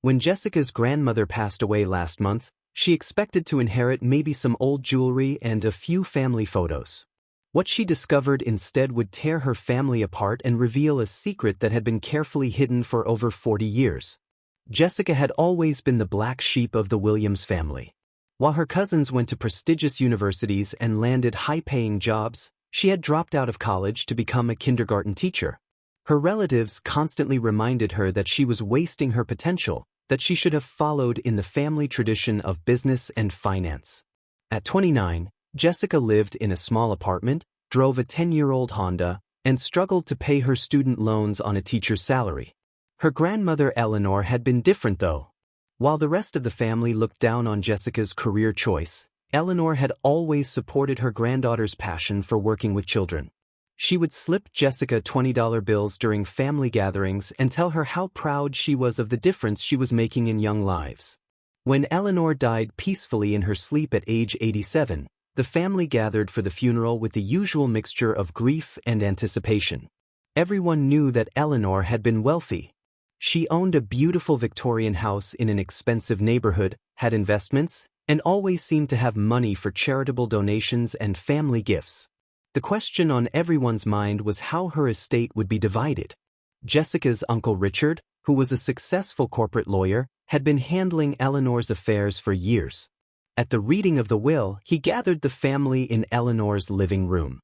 When Jessica's grandmother passed away last month, she expected to inherit maybe some old jewelry and a few family photos. What she discovered instead would tear her family apart and reveal a secret that had been carefully hidden for over 40 years. Jessica had always been the black sheep of the Williams family. While her cousins went to prestigious universities and landed high-paying jobs, she had dropped out of college to become a kindergarten teacher. Her relatives constantly reminded her that she was wasting her potential, that she should have followed in the family tradition of business and finance. At 29, Jessica lived in a small apartment, drove a 10-year-old Honda, and struggled to pay her student loans on a teacher's salary. Her grandmother Eleanor had been different though. While the rest of the family looked down on Jessica's career choice, Eleanor had always supported her granddaughter's passion for working with children. She would slip Jessica $20 bills during family gatherings and tell her how proud she was of the difference she was making in young lives. When Eleanor died peacefully in her sleep at age 87, the family gathered for the funeral with the usual mixture of grief and anticipation. Everyone knew that Eleanor had been wealthy. She owned a beautiful Victorian house in an expensive neighborhood, had investments, and always seemed to have money for charitable donations and family gifts. The question on everyone's mind was how her estate would be divided. Jessica's uncle Richard, who was a successful corporate lawyer, had been handling Eleanor's affairs for years. At the reading of the will, he gathered the family in Eleanor's living room.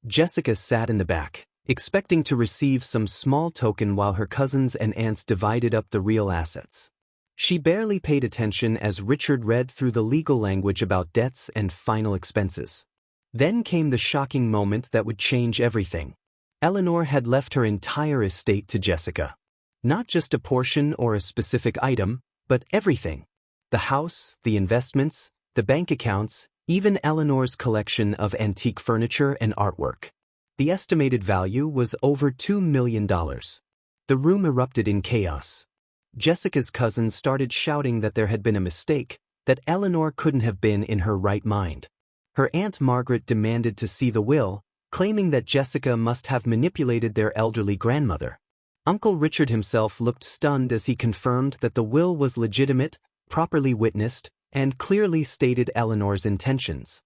Jessica sat in the back, expecting to receive some small token while her cousins and aunts divided up the real assets. She barely paid attention as Richard read through the legal language about debts and final expenses. Then came the shocking moment that would change everything. Eleanor had left her entire estate to Jessica. Not just a portion or a specific item, but everything. The house, the investments, the bank accounts, even Eleanor's collection of antique furniture and artwork. The estimated value was over $2 million. The room erupted in chaos. Jessica's cousins started shouting that there had been a mistake, that Eleanor couldn't have been in her right mind. Her Aunt Margaret demanded to see the will, claiming that Jessica must have manipulated their elderly grandmother. Uncle Richard himself looked stunned as he confirmed that the will was legitimate, properly witnessed, and clearly stated Eleanor's intentions.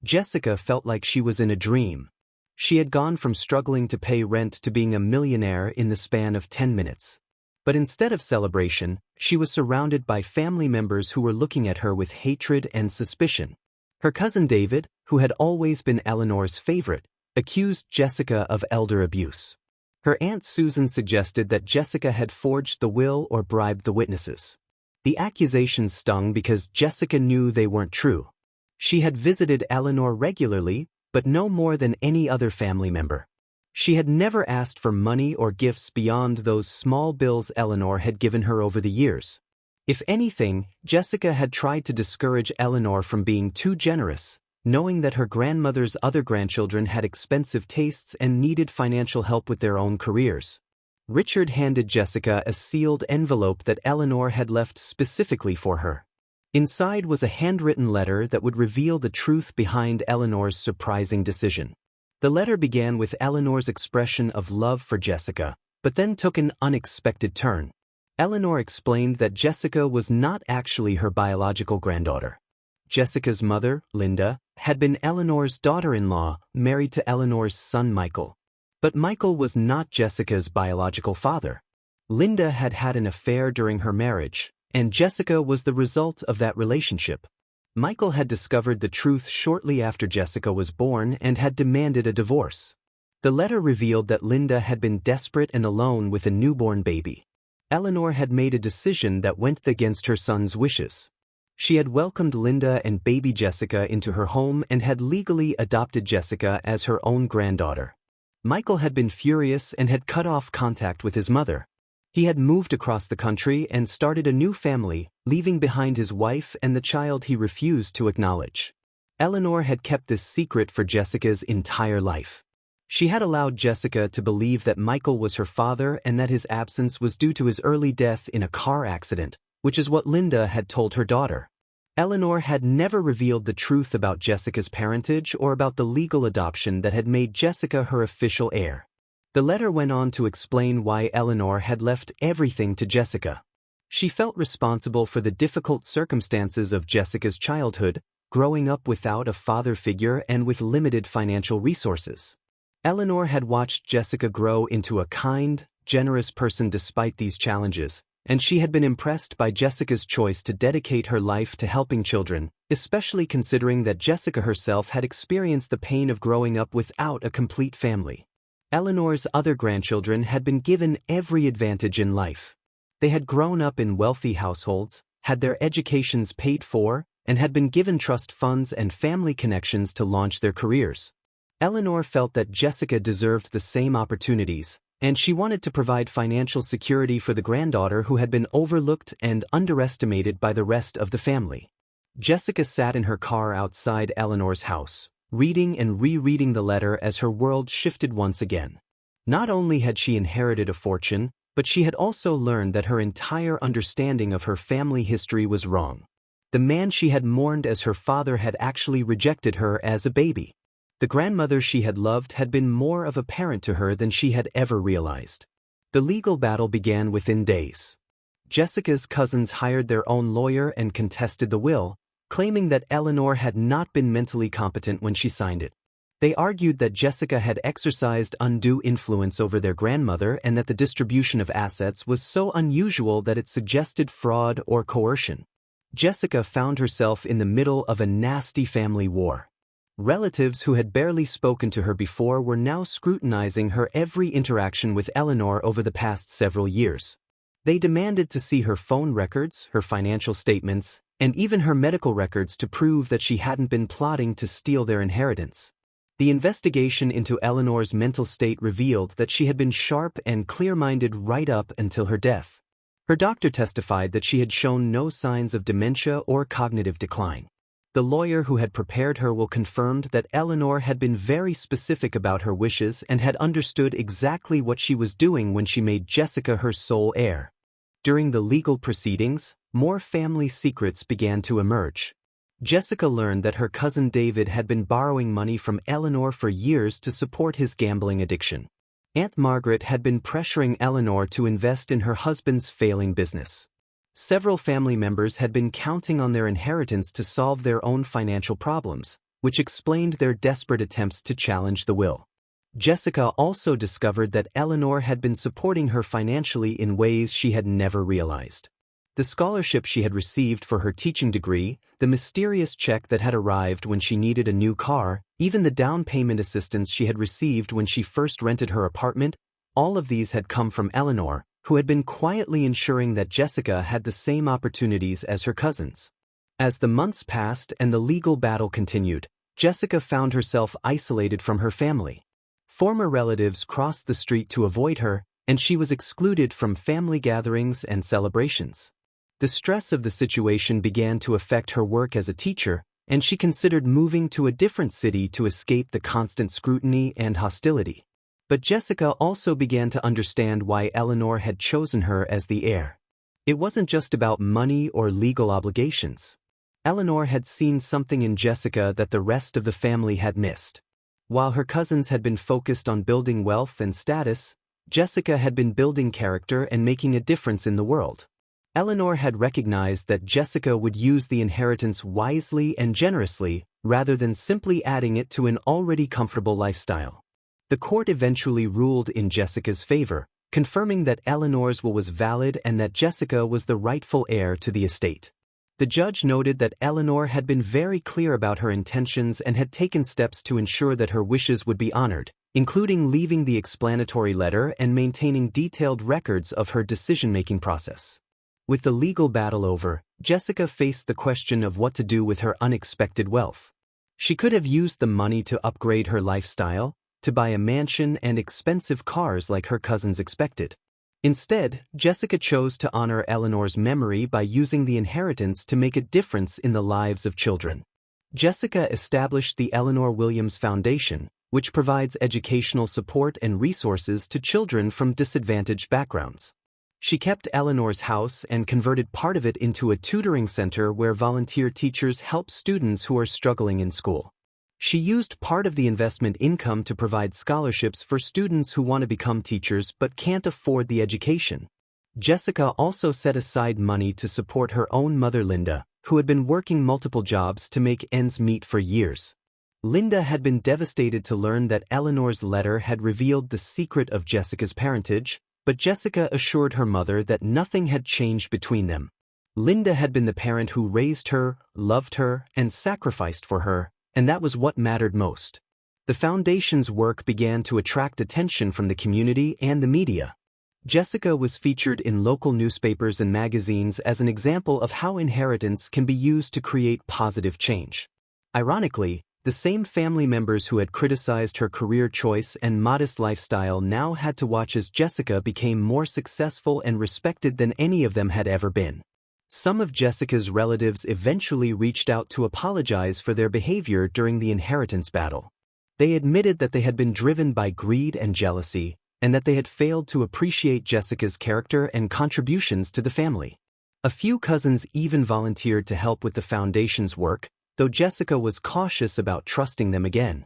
Jessica felt like she was in a dream. She had gone from struggling to pay rent to being a millionaire in the span of 10 minutes. But instead of celebration, she was surrounded by family members who were looking at her with hatred and suspicion. Her cousin David, who had always been Eleanor's favorite, accused Jessica of elder abuse. Her Aunt Susan suggested that Jessica had forged the will or bribed the witnesses. The accusations stung because Jessica knew they weren't true. She had visited Eleanor regularly, but no more than any other family member. She had never asked for money or gifts beyond those small bills Eleanor had given her over the years. If anything, Jessica had tried to discourage Eleanor from being too generous, knowing that her grandmother's other grandchildren had expensive tastes and needed financial help with their own careers. Richard handed Jessica a sealed envelope that Eleanor had left specifically for her. Inside was a handwritten letter that would reveal the truth behind Eleanor's surprising decision. The letter began with Eleanor's expression of love for Jessica, but then took an unexpected turn. Eleanor explained that Jessica was not actually her biological granddaughter. Jessica's mother, Linda, had been Eleanor's daughter-in-law, married to Eleanor's son Michael. But Michael was not Jessica's biological father. Linda had had an affair during her marriage, and Jessica was the result of that relationship. Michael had discovered the truth shortly after Jessica was born and had demanded a divorce. The letter revealed that Linda had been desperate and alone with a newborn baby. Eleanor had made a decision that went against her son's wishes. She had welcomed Linda and baby Jessica into her home and had legally adopted Jessica as her own granddaughter. Michael had been furious and had cut off contact with his mother. He had moved across the country and started a new family, leaving behind his wife and the child he refused to acknowledge. Eleanor had kept this secret for Jessica's entire life. She had allowed Jessica to believe that Michael was her father and that his absence was due to his early death in a car accident, which is what Linda had told her daughter. Eleanor had never revealed the truth about Jessica's parentage or about the legal adoption that had made Jessica her official heir. The letter went on to explain why Eleanor had left everything to Jessica. She felt responsible for the difficult circumstances of Jessica's childhood, growing up without a father figure and with limited financial resources. Eleanor had watched Jessica grow into a kind, generous person despite these challenges, and she had been impressed by Jessica's choice to dedicate her life to helping children, especially considering that Jessica herself had experienced the pain of growing up without a complete family. Eleanor's other grandchildren had been given every advantage in life. They had grown up in wealthy households, had their educations paid for, and had been given trust funds and family connections to launch their careers. Eleanor felt that Jessica deserved the same opportunities, and she wanted to provide financial security for the granddaughter who had been overlooked and underestimated by the rest of the family. Jessica sat in her car outside Eleanor's house, reading and rereading the letter as her world shifted once again. Not only had she inherited a fortune, but she had also learned that her entire understanding of her family history was wrong. The man she had mourned as her father had actually rejected her as a baby. The grandmother she had loved had been more of a parent to her than she had ever realized. The legal battle began within days. Jessica's cousins hired their own lawyer and contested the will, claiming that Eleanor had not been mentally competent when she signed it. They argued that Jessica had exercised undue influence over their grandmother and that the distribution of assets was so unusual that it suggested fraud or coercion. Jessica found herself in the middle of a nasty family war. Relatives who had barely spoken to her before were now scrutinizing her every interaction with Eleanor over the past several years. They demanded to see her phone records, her financial statements, and even her medical records to prove that she hadn't been plotting to steal their inheritance. The investigation into Eleanor's mental state revealed that she had been sharp and clear-minded right up until her death. Her doctor testified that she had shown no signs of dementia or cognitive decline. The lawyer who had prepared her will confirmed that Eleanor had been very specific about her wishes and had understood exactly what she was doing when she made Jessica her sole heir. During the legal proceedings, more family secrets began to emerge. Jessica learned that her cousin David had been borrowing money from Eleanor for years to support his gambling addiction. Aunt Margaret had been pressuring Eleanor to invest in her husband's failing business. Several family members had been counting on their inheritance to solve their own financial problems, which explained their desperate attempts to challenge the will. Jessica also discovered that Eleanor had been supporting her financially in ways she had never realized. The scholarship she had received for her teaching degree, the mysterious check that had arrived when she needed a new car, even the down payment assistance she had received when she first rented her apartment, all of these had come from Eleanor, who had been quietly ensuring that Jessica had the same opportunities as her cousins. As the months passed and the legal battle continued, Jessica found herself isolated from her family. Former relatives crossed the street to avoid her, and she was excluded from family gatherings and celebrations. The stress of the situation began to affect her work as a teacher, and she considered moving to a different city to escape the constant scrutiny and hostility. But Jessica also began to understand why Eleanor had chosen her as the heir. It wasn't just about money or legal obligations. Eleanor had seen something in Jessica that the rest of the family had missed. While her cousins had been focused on building wealth and status, Jessica had been building character and making a difference in the world. Eleanor had recognized that Jessica would use the inheritance wisely and generously, rather than simply adding it to an already comfortable lifestyle. The court eventually ruled in Jessica's favor, confirming that Eleanor's will was valid and that Jessica was the rightful heir to the estate. The judge noted that Eleanor had been very clear about her intentions and had taken steps to ensure that her wishes would be honored, including leaving the explanatory letter and maintaining detailed records of her decision-making process. With the legal battle over, Jessica faced the question of what to do with her unexpected wealth. She could have used the money to upgrade her lifestyle, to buy a mansion and expensive cars like her cousins expected. Instead, Jessica chose to honor Eleanor's memory by using the inheritance to make a difference in the lives of children. Jessica established the Eleanor Williams Foundation, which provides educational support and resources to children from disadvantaged backgrounds. She kept Eleanor's house and converted part of it into a tutoring center where volunteer teachers help students who are struggling in school. She used part of the investment income to provide scholarships for students who want to become teachers but can't afford the education. Jessica also set aside money to support her own mother Linda, who had been working multiple jobs to make ends meet for years. Linda had been devastated to learn that Eleanor's letter had revealed the secret of Jessica's parentage, but Jessica assured her mother that nothing had changed between them. Linda had been the parent who raised her, loved her, and sacrificed for her, and that was what mattered most. The foundation's work began to attract attention from the community and the media. Jessica was featured in local newspapers and magazines as an example of how inheritance can be used to create positive change. Ironically, the same family members who had criticized her career choice and modest lifestyle now had to watch as Jessica became more successful and respected than any of them had ever been. Some of Jessica's relatives eventually reached out to apologize for their behavior during the inheritance battle. They admitted that they had been driven by greed and jealousy, and that they had failed to appreciate Jessica's character and contributions to the family. A few cousins even volunteered to help with the foundation's work, though Jessica was cautious about trusting them again.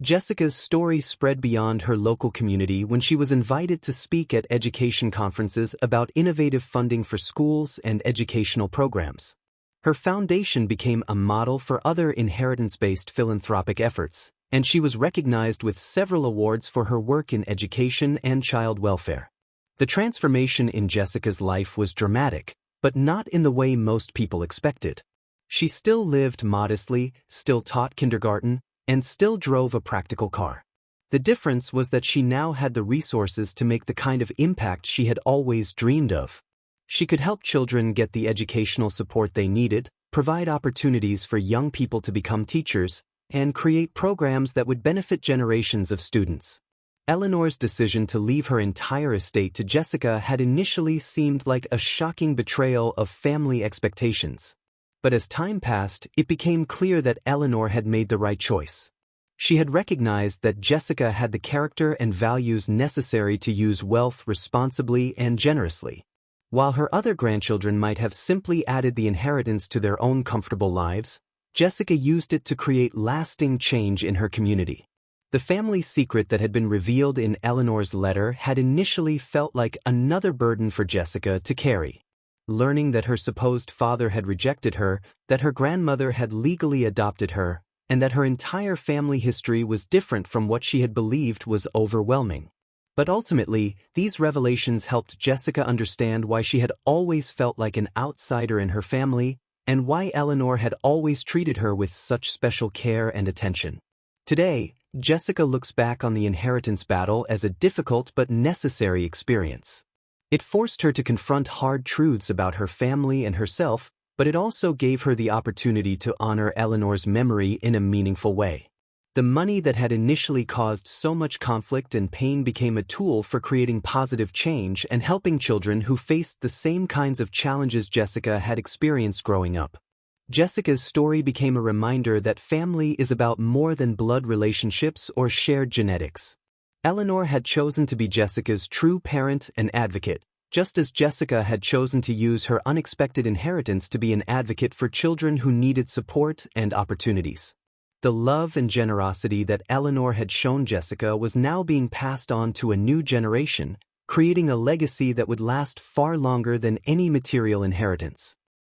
Jessica's story spread beyond her local community when she was invited to speak at education conferences about innovative funding for schools and educational programs. Her foundation became a model for other inheritance-based philanthropic efforts, and she was recognized with several awards for her work in education and child welfare. The transformation in Jessica's life was dramatic, but not in the way most people expected. She still lived modestly, still taught kindergarten, and still drove a practical car. The difference was that she now had the resources to make the kind of impact she had always dreamed of. She could help children get the educational support they needed, provide opportunities for young people to become teachers, and create programs that would benefit generations of students. Eleanor's decision to leave her entire estate to Jessica had initially seemed like a shocking betrayal of family expectations. But as time passed, it became clear that Eleanor had made the right choice. She had recognized that Jessica had the character and values necessary to use wealth responsibly and generously. While her other grandchildren might have simply added the inheritance to their own comfortable lives, Jessica used it to create lasting change in her community. The family secret that had been revealed in Eleanor's letter had initially felt like another burden for Jessica to carry. Learning that her supposed father had rejected her, that her grandmother had legally adopted her, and that her entire family history was different from what she had believed was overwhelming. But ultimately, these revelations helped Jessica understand why she had always felt like an outsider in her family, and why Eleanor had always treated her with such special care and attention. Today, Jessica looks back on the inheritance battle as a difficult but necessary experience. It forced her to confront hard truths about her family and herself, but it also gave her the opportunity to honor Eleanor's memory in a meaningful way. The money that had initially caused so much conflict and pain became a tool for creating positive change and helping children who faced the same kinds of challenges Jessica had experienced growing up. Jessica's story became a reminder that family is about more than blood relationships or shared genetics. Eleanor had chosen to be Jessica's true parent and advocate, just as Jessica had chosen to use her unexpected inheritance to be an advocate for children who needed support and opportunities. The love and generosity that Eleanor had shown Jessica was now being passed on to a new generation, creating a legacy that would last far longer than any material inheritance.